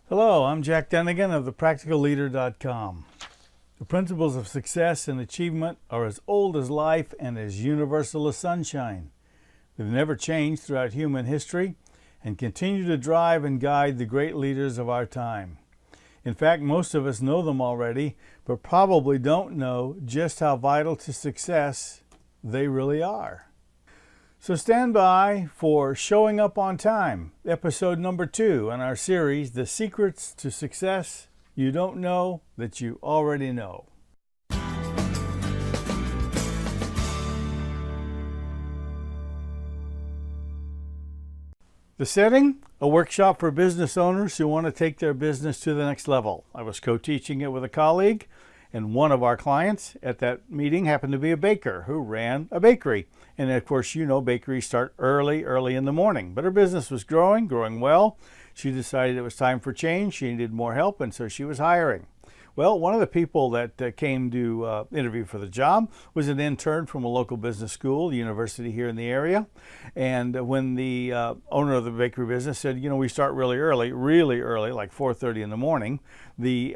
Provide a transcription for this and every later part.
Hello, I'm Jack Dunigan of thepracticalleader.com. The principles of success and achievement are as old as life and as universal as sunshine. They've never changed throughout human history and continue to drive and guide the great leaders of our time. In fact, most of us know them already, but probably don't know just how vital to success they really are. So stand by for Showing Up on Time, episode number 2 in our series, The Secrets to Success You Don't Know That You Already Know. The setting? A workshop for business owners who want to take their business to the next level. I was co-teaching it with a colleague, and one of our clients at that meeting happened to be a baker who ran a bakery. And of course, you know, bakeries start early in the morning. But her business was growing well. She decided it was time for change. She needed more help, and so she was hiring. Well, one of the people that came to interview for the job was an intern from a local business school, university here in the area. And when the owner of the bakery business said, you know, we start really early, like 4:30 in the morning, the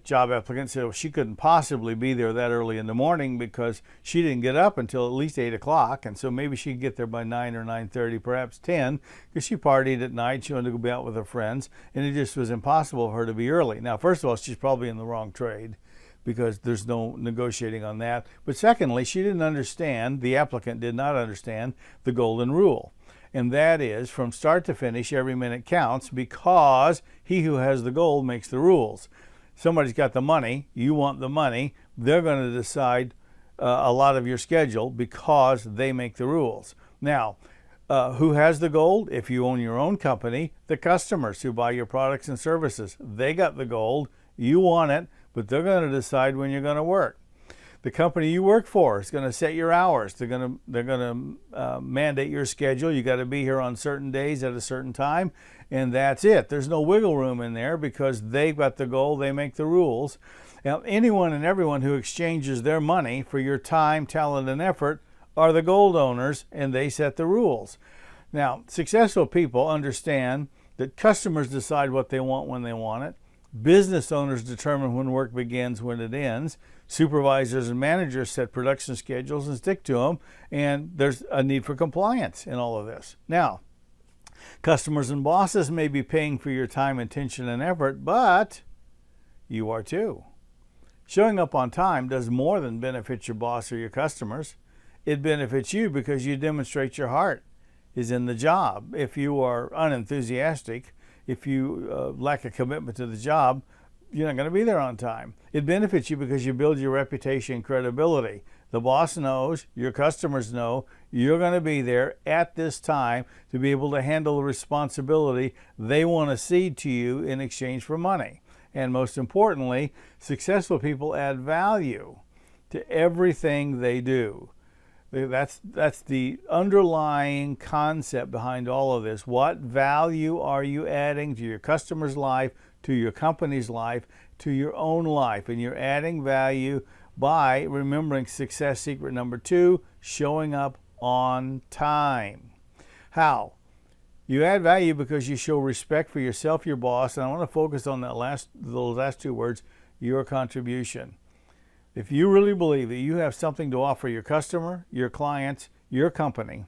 job applicant said, well, she couldn't possibly be there that early in the morning because she didn't get up until at least 8 o'clock. And so maybe she could get there by 9 or 9:30, perhaps 10, because she partied at night. She wanted to go out with her friends, and it just was impossible for her to be early. Now, first of all, she's probably in the wrong trade because there's no negotiating on that. But secondly, she didn't understand, the applicant did not understand the golden rule. And that is, from start to finish, every minute counts because he who has the gold makes the rules. Somebody's got the money, you want the money, they're going to decide a lot of your schedule because they make the rules. Now, who has the gold? If you own your own company, the customers who buy your products and services, they got the gold, you want it, but they're going to decide when you're going to work. The company you work for is going to set your hours. They're going to mandate your schedule. You got to be here on certain days at a certain time, and that's it. There's no wiggle room in there because they've got the goal. They make the rules. Now, anyone and everyone who exchanges their money for your time, talent, and effort are the gold owners, and they set the rules. Now, successful people understand that customers decide what they want when they want it. Business owners determine when work begins, when it ends. Supervisors and managers set production schedules and stick to them, and there's a need for compliance in all of this. Now, customers and bosses may be paying for your time, attention, and effort, but you are too. Showing up on time does more than benefit your boss or your customers. It benefits you because you demonstrate your heart is in the job. If you are unenthusiastic, if you lack a commitment to the job, you're not going to be there on time. It benefits you because you build your reputation and credibility. The boss knows, your customers know, you're going to be there at this time to be able to handle the responsibility they want to cede to you in exchange for money. And most importantly, successful people add value to everything they do. That's the underlying concept behind all of this. What value are you adding to your customer's life, to your company's life, to your own life? And you're adding value by remembering success secret number 2, showing up on time. How? You add value because you show respect for yourself, your boss, and I want to focus on those last 2 words, your contribution. If you really believe that you have something to offer your customer, your clients, your company,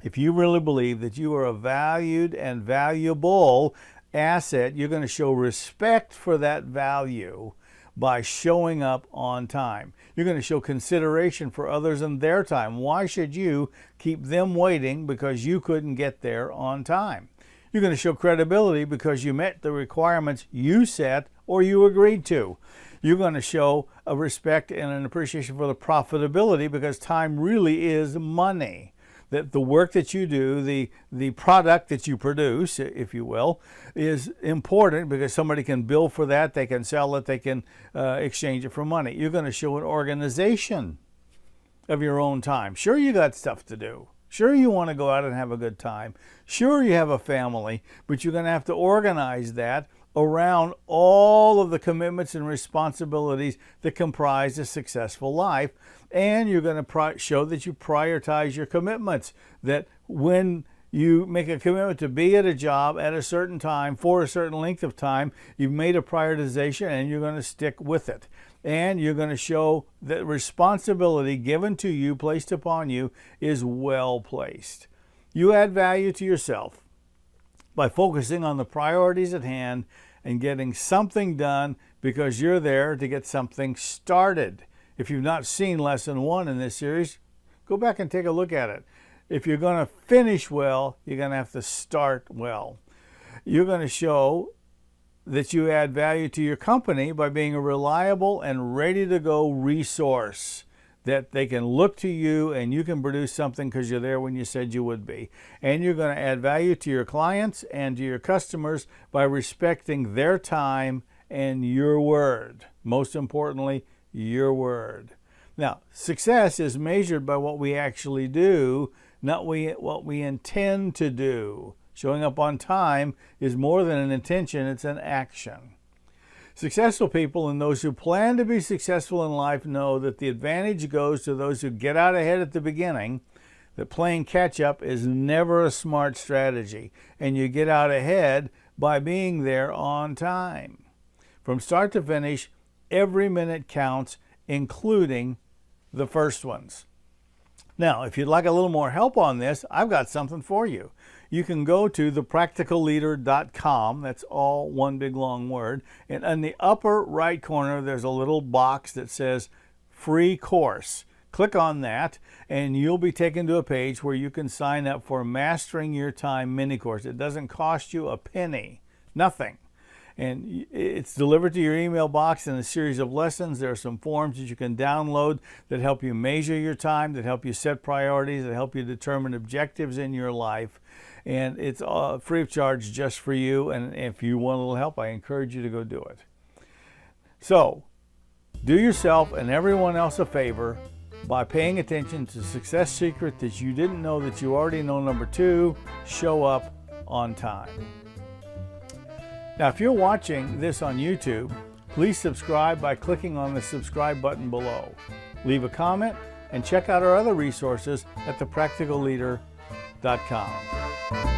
if you really believe that you are a valued and valuable asset, you're going to show respect for that value by showing up on time. You're going to show consideration for others and their time. Why should you keep them waiting because you couldn't get there on time? You're going to show credibility because you met the requirements you set or you agreed to. You're going to show a respect and an appreciation for the profitability because time really is money. That the work that you do, the product that you produce, if you will, is important because somebody can bill for that, they can sell it, they can exchange it for money. You're going to show an organization of your own time. Sure, you got stuff to do. Sure, you want to go out and have a good time. Sure, you have a family, but you're going to have to organize that around all of the commitments and responsibilities that comprise a successful life. And you're going to show that you prioritize your commitments, that when You make a commitment to be at a job at a certain time for a certain length of time. You've made a prioritization and you're going to stick with it. And you're going to show that responsibility given to you, placed upon you, is well placed. You add value to yourself by focusing on the priorities at hand and getting something done because you're there to get something started. If you've not seen lesson 1 in this series, go back and take a look at it. If you're going to finish well, you're going to have to start well. You're going to show that you add value to your company by being a reliable and ready-to-go resource, that they can look to you and you can produce something because you're there when you said you would be. And you're going to add value to your clients and to your customers by respecting their time and your word. Most importantly, your word. Now, success is measured by what we actually do, not what we intend to do. Showing up on time is more than an intention, it's an action. Successful people and those who plan to be successful in life know that the advantage goes to those who get out ahead at the beginning, that playing catch up is never a smart strategy, and you get out ahead by being there on time. From start to finish, every minute counts, including the first ones. Now, if you'd like a little more help on this, I've got something for you. You can go to thepracticalleader.com. That's all one big long word. And in the upper right corner, there's a little box that says free course. Click on that and you'll be taken to a page where you can sign up for Mastering Your Time mini course. It doesn't cost you a penny, nothing. And it's delivered to your email box in a series of lessons. There are some forms that you can download that help you measure your time, that help you set priorities, that help you determine objectives in your life. And it's free of charge just for you. And if you want a little help, I encourage you to go do it. So, do yourself and everyone else a favor by paying attention to success secret that you didn't know that you already know. Number 2, show up on time. Now, if you're watching this on YouTube, please subscribe by clicking on the subscribe button below. Leave a comment and check out our other resources at thepracticalleader.com.